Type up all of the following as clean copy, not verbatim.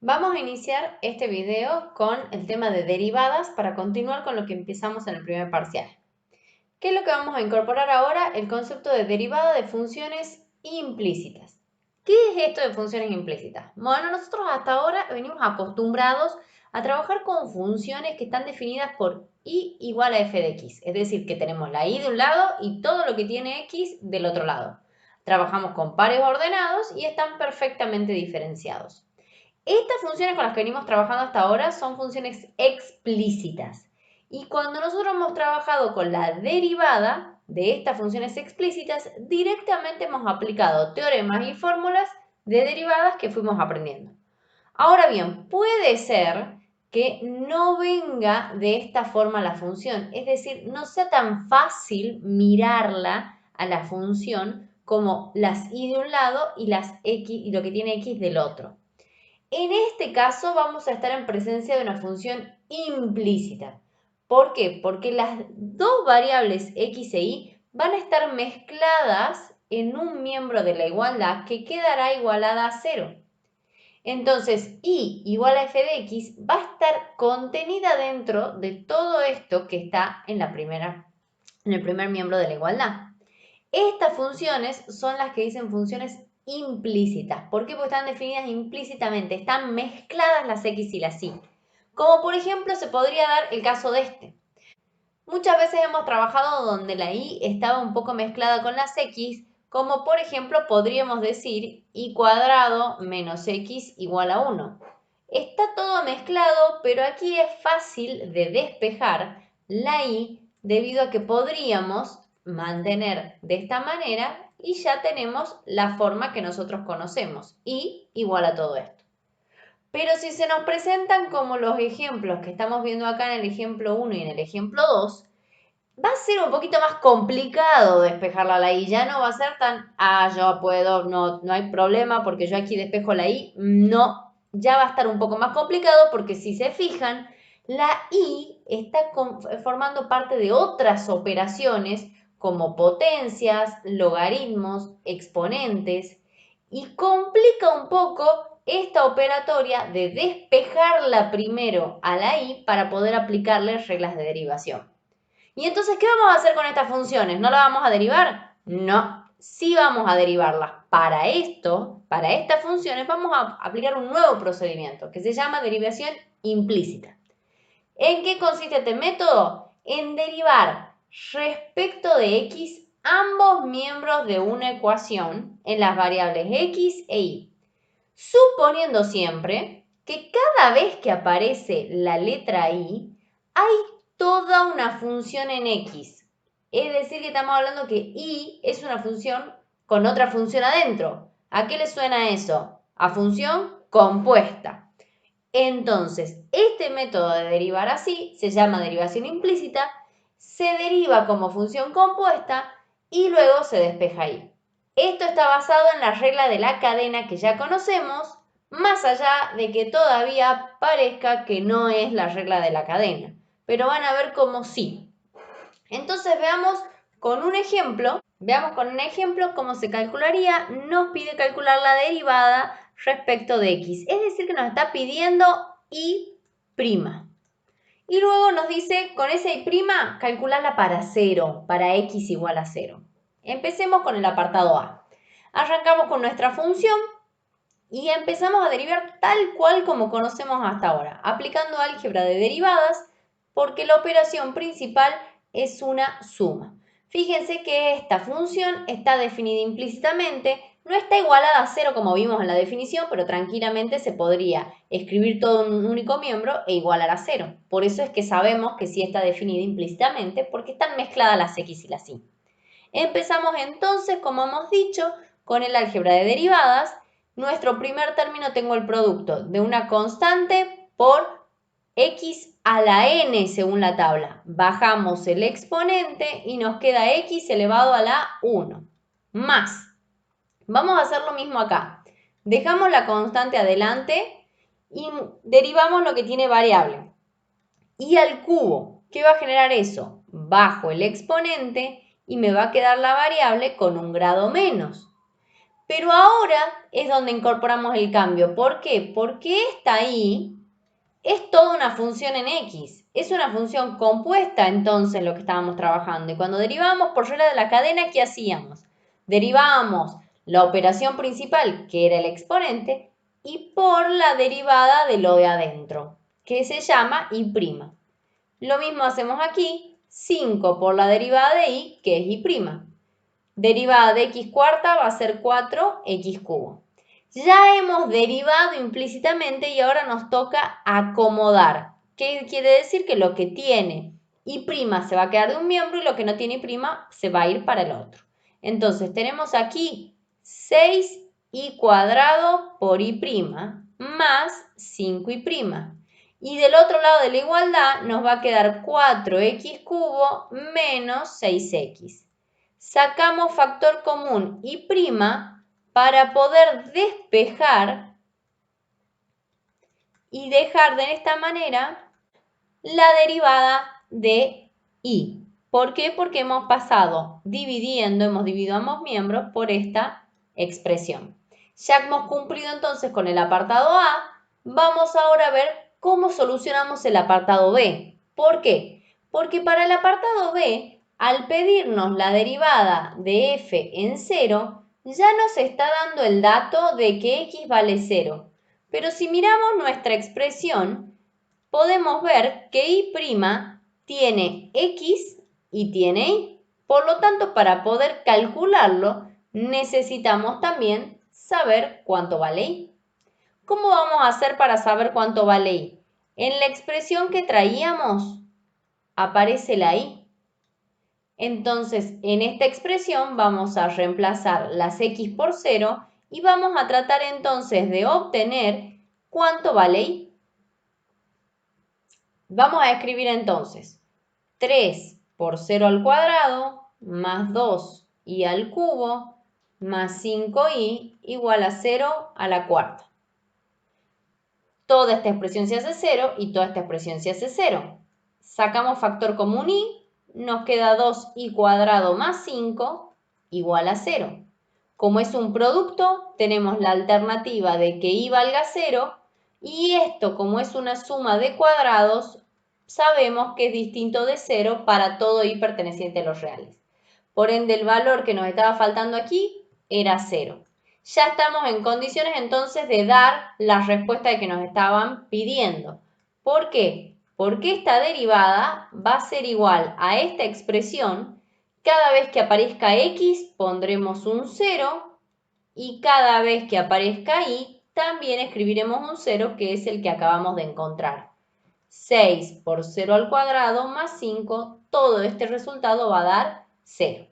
Vamos a iniciar este video con el tema de derivadas para continuar con lo que empezamos en el primer parcial. ¿Qué es lo que vamos a incorporar ahora? El concepto de derivada de funciones implícitas. ¿Qué es esto de funciones implícitas? Bueno, nosotros hasta ahora venimos acostumbrados a trabajar con funciones que están definidas por y igual a f de x, es decir, que tenemos la y de un lado y todo lo que tiene x del otro lado. Trabajamos con pares ordenados y están perfectamente diferenciados. Estas funciones con las que venimos trabajando hasta ahora son funciones explícitas. Y cuando nosotros hemos trabajado con la derivada de estas funciones explícitas, directamente hemos aplicado teoremas y fórmulas de derivadas que fuimos aprendiendo. Ahora bien, puede ser que no venga de esta forma la función, es decir, no sea tan fácil mirarla a la función como las y de un lado y las x y lo que tiene x del otro. En este caso vamos a estar en presencia de una función implícita. ¿Por qué? Porque las dos variables x e y van a estar mezcladas en un miembro de la igualdad que quedará igualada a 0. Entonces, y igual a f de x va a estar contenida dentro de todo esto que está en el primer miembro de la igualdad. Estas funciones son las que dicen funciones implícitas. ¿Por qué? Porque están definidas implícitamente, están mezcladas las x y las y. Como por ejemplo se podría dar el caso de este. Muchas veces hemos trabajado donde la y estaba un poco mezclada con las x, como por ejemplo podríamos decir y cuadrado menos x igual a 1. Está todo mezclado, pero aquí es fácil de despejar la y debido a que podríamos mantener de esta manera y ya tenemos la forma que nosotros conocemos, y igual a todo esto. Pero si se nos presentan como los ejemplos que estamos viendo acá en el ejemplo 1 y en el ejemplo 2, va a ser un poquito más complicado despejar la i. Ya no va a ser tan, yo puedo, no hay problema porque yo aquí despejo la i. No, ya va a estar un poco más complicado porque si se fijan, la i está formando parte de otras operaciones como potencias, logaritmos, exponentes, y complica un poco esta operatoria de despejarla primero a la i para poder aplicarle reglas de derivación. Y entonces, ¿qué vamos a hacer con estas funciones? ¿No las vamos a derivar? No, sí vamos a derivarlas. Para esto, para estas funciones, vamos a aplicar un nuevo procedimiento que se llama derivación implícita. ¿En qué consiste este método? En derivar respecto de x ambos miembros de una ecuación en las variables x e y, suponiendo siempre que cada vez que aparece la letra i, hay toda una función en x. Es decir, que estamos hablando que y es una función con otra función adentro. ¿A qué le suena eso? A función compuesta. Entonces, este método de derivar así se llama derivación implícita, se deriva como función compuesta y luego se despeja ahí. Esto está basado en la regla de la cadena que ya conocemos, más allá de que todavía parezca que no es la regla de la cadena, pero van a ver cómo sí. Entonces veamos con un ejemplo cómo se calcularía. Nos pide calcular la derivada respecto de x, es decir que nos está pidiendo y'. Y luego nos dice, con esa y', calcularla para 0, para x igual a 0. Empecemos con el apartado A. Arrancamos con nuestra función y empezamos a derivar tal cual como conocemos hasta ahora, aplicando álgebra de derivadas, porque la operación principal es una suma. Fíjense que esta función está definida implícitamente, no está igualada a 0 como vimos en la definición, pero tranquilamente se podría escribir todo en un único miembro e igualar a 0. Por eso es que sabemos que sí está definida implícitamente, porque están mezcladas las x y las y. Empezamos entonces, como hemos dicho, con el álgebra de derivadas. Nuestro primer término tengo el producto de una constante por x a la n según la tabla. Bajamos el exponente y nos queda x elevado a la 1. Más. Vamos a hacer lo mismo acá. Dejamos la constante adelante y derivamos lo que tiene variable. Y al cubo, ¿qué va a generar eso? Bajo el exponente y me va a quedar la variable con un grado menos. Pero ahora es donde incorporamos el cambio. ¿Por qué? Porque esta y es toda una función en X. Es una función compuesta entonces lo que estábamos trabajando. Y cuando derivábamos por regla de la cadena, ¿qué hacíamos? Derivábamos la operación principal, que era el exponente, y por la derivada de lo de adentro, que se llama y'. Lo mismo hacemos aquí, 5 por la derivada de y, que es y'. Derivada de x cuarta va a ser 4x cubo. Ya hemos derivado implícitamente y ahora nos toca acomodar. ¿Qué quiere decir? Que lo que tiene y' se va a quedar de un miembro y lo que no tiene y' se va a ir para el otro. Entonces tenemos aquí 6y cuadrado por y' más 5y'. Y del otro lado de la igualdad nos va a quedar 4x cubo menos 6x. Sacamos factor común y' para poder despejar y dejar de esta manera la derivada de y. ¿Por qué? Porque hemos pasado hemos dividido ambos miembros por esta expresión. Ya hemos cumplido entonces con el apartado A, vamos ahora a ver cómo solucionamos el apartado B. ¿Por qué? Porque para el apartado B, al pedirnos la derivada de f en 0, ya nos está dando el dato de que x vale 0. Pero si miramos nuestra expresión, podemos ver que y' tiene x y tiene y. Por lo tanto, para poder calcularlo, necesitamos también saber cuánto vale y. ¿Cómo vamos a hacer para saber cuánto vale y? En la expresión que traíamos aparece la y. Entonces, en esta expresión vamos a reemplazar las x por 0 y vamos a tratar entonces de obtener cuánto vale y. Vamos a escribir entonces 3 por 0 al cuadrado más 2y al cubo más 5y igual a 0 a la cuarta. Toda esta expresión se hace 0 y toda esta expresión se hace 0. Sacamos factor común y, nos queda 2y cuadrado más 5 igual a 0. Como es un producto, tenemos la alternativa de que y valga 0 y esto, como es una suma de cuadrados, sabemos que es distinto de 0 para todo y perteneciente a los reales. Por ende, el valor que nos estaba faltando aquí era 0. Ya estamos en condiciones entonces de dar la respuesta que nos estaban pidiendo. ¿Por qué? Porque esta derivada va a ser igual a esta expresión. Cada vez que aparezca x pondremos un 0 y cada vez que aparezca y también escribiremos un 0 que es el que acabamos de encontrar. 6 por 0 al cuadrado más 5, todo este resultado va a dar 0.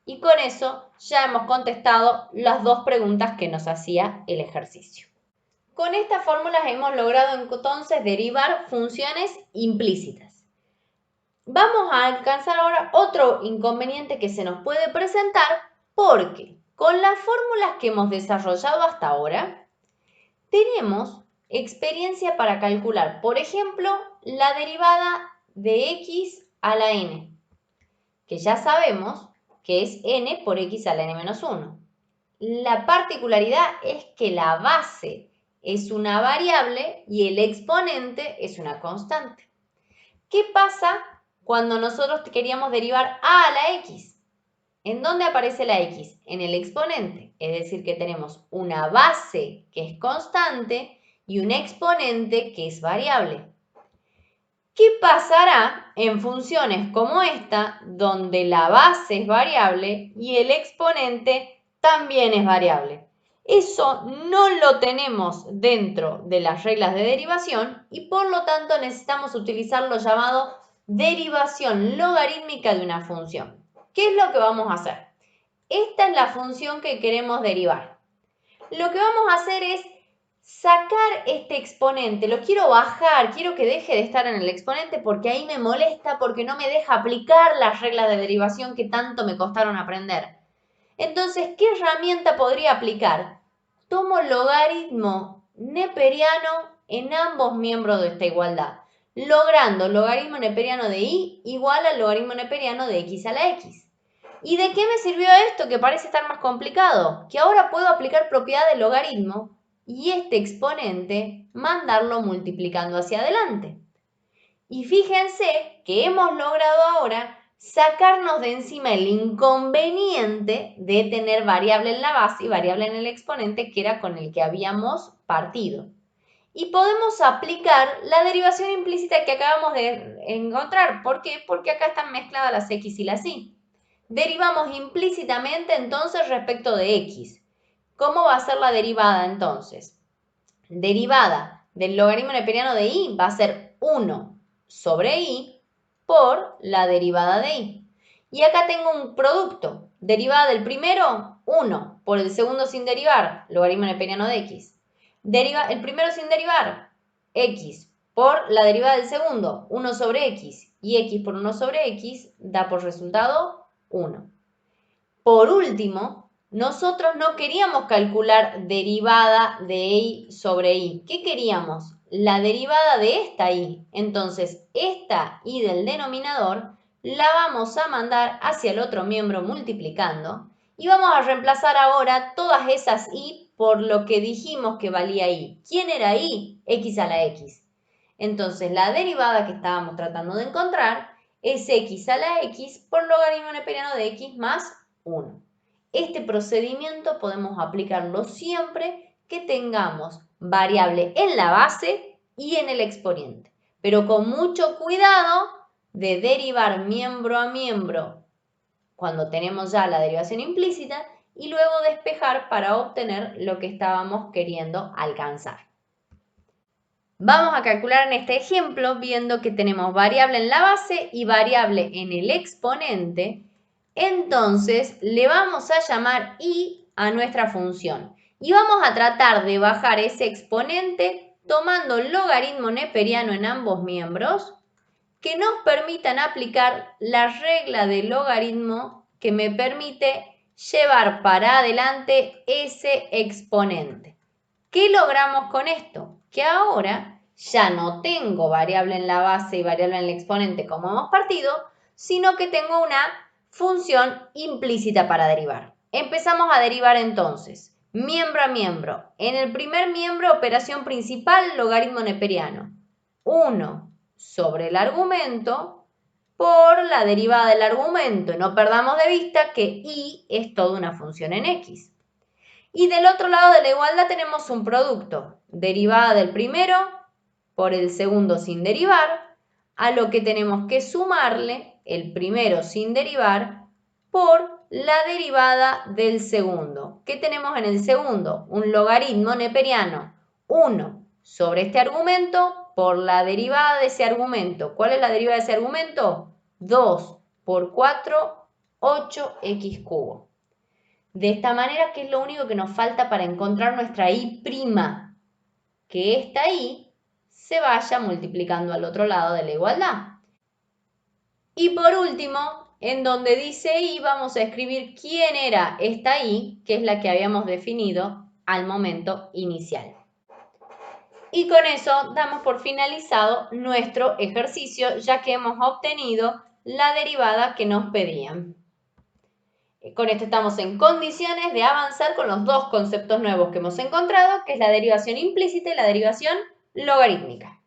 Y con eso ya hemos contestado las dos preguntas que nos hacía el ejercicio. Con estas fórmulas hemos logrado entonces derivar funciones implícitas. Vamos a alcanzar ahora otro inconveniente que se nos puede presentar porque con las fórmulas que hemos desarrollado hasta ahora, tenemos experiencia para calcular, por ejemplo, la derivada de x a la n, que ya sabemos que es n por x a la n-1. La particularidad es que la base es una variable y el exponente es una constante. ¿Qué pasa cuando nosotros queríamos derivar a la x? ¿En dónde aparece la x? En el exponente, es decir, que tenemos una base que es constante y un exponente que es variable. ¿Qué pasará en funciones como esta, donde la base es variable y el exponente también es variable? Eso no lo tenemos dentro de las reglas de derivación y por lo tanto necesitamos utilizar lo llamado derivación logarítmica de una función. ¿Qué es lo que vamos a hacer? Esta es la función que queremos derivar. Lo que vamos a hacer es sacar este exponente, lo quiero bajar, quiero que deje de estar en el exponente porque ahí me molesta, porque no me deja aplicar las reglas de derivación que tanto me costaron aprender. Entonces, ¿qué herramienta podría aplicar? Tomo logaritmo neperiano en ambos miembros de esta igualdad, logrando logaritmo neperiano de y igual al logaritmo neperiano de x a la x. ¿Y de qué me sirvió esto que parece estar más complicado? Que ahora puedo aplicar propiedad del logaritmo y este exponente mandarlo multiplicando hacia adelante. Y fíjense que hemos logrado ahora sacarnos de encima el inconveniente de tener variable en la base y variable en el exponente, que era con el que habíamos partido. Y podemos aplicar la derivación implícita que acabamos de encontrar. ¿Por qué? Porque acá están mezcladas las x y las y. Derivamos implícitamente entonces respecto de x. ¿Cómo va a ser la derivada entonces? Derivada del logaritmo neperiano de y va a ser 1 sobre y por la derivada de y. Y acá tengo un producto. Derivada del primero, 1 por el segundo sin derivar, logaritmo neperiano de x. El primero sin derivar, x por la derivada del segundo, 1 sobre x. Y x por 1 sobre x da por resultado 1. Por último, nosotros no queríamos calcular derivada de y sobre y. ¿Qué queríamos? La derivada de esta y. Entonces, esta y del denominador la vamos a mandar hacia el otro miembro multiplicando y vamos a reemplazar ahora todas esas y por lo que dijimos que valía y. ¿Quién era y? X a la x. Entonces, la derivada que estábamos tratando de encontrar es x a la x por logaritmo neperiano de x más 1. Este procedimiento podemos aplicarlo siempre que tengamos variable en la base y en el exponente, pero con mucho cuidado de derivar miembro a miembro cuando tenemos ya la derivación implícita y luego despejar para obtener lo que estábamos queriendo alcanzar. Vamos a calcular en este ejemplo viendo que tenemos variable en la base y variable en el exponente. Entonces le vamos a llamar y a nuestra función y vamos a tratar de bajar ese exponente tomando el logaritmo neperiano en ambos miembros que nos permitan aplicar la regla del logaritmo que me permite llevar para adelante ese exponente. ¿Qué logramos con esto? Que ahora ya no tengo variable en la base y variable en el exponente como hemos partido, sino que tengo una función implícita para derivar. Empezamos a derivar entonces, miembro a miembro. En el primer miembro, operación principal, logaritmo neperiano. 1 sobre el argumento por la derivada del argumento. No perdamos de vista que y es toda una función en x. Y del otro lado de la igualdad tenemos un producto, derivada del primero por el segundo sin derivar, a lo que tenemos que sumarle el primero sin derivar por la derivada del segundo. ¿Qué tenemos en el segundo? Un logaritmo neperiano, 1 sobre este argumento por la derivada de ese argumento. ¿Cuál es la derivada de ese argumento? 2 por 4, 8x cubo. De esta manera, ¿qué es lo único que nos falta para encontrar nuestra y'? Que esta y se vaya multiplicando al otro lado de la igualdad. Y por último, en donde dice y, vamos a escribir quién era esta y, que es la que habíamos definido al momento inicial. Y con eso damos por finalizado nuestro ejercicio, ya que hemos obtenido la derivada que nos pedían. Con esto estamos en condiciones de avanzar con los dos conceptos nuevos que hemos encontrado, que es la derivación implícita y la derivación logarítmica.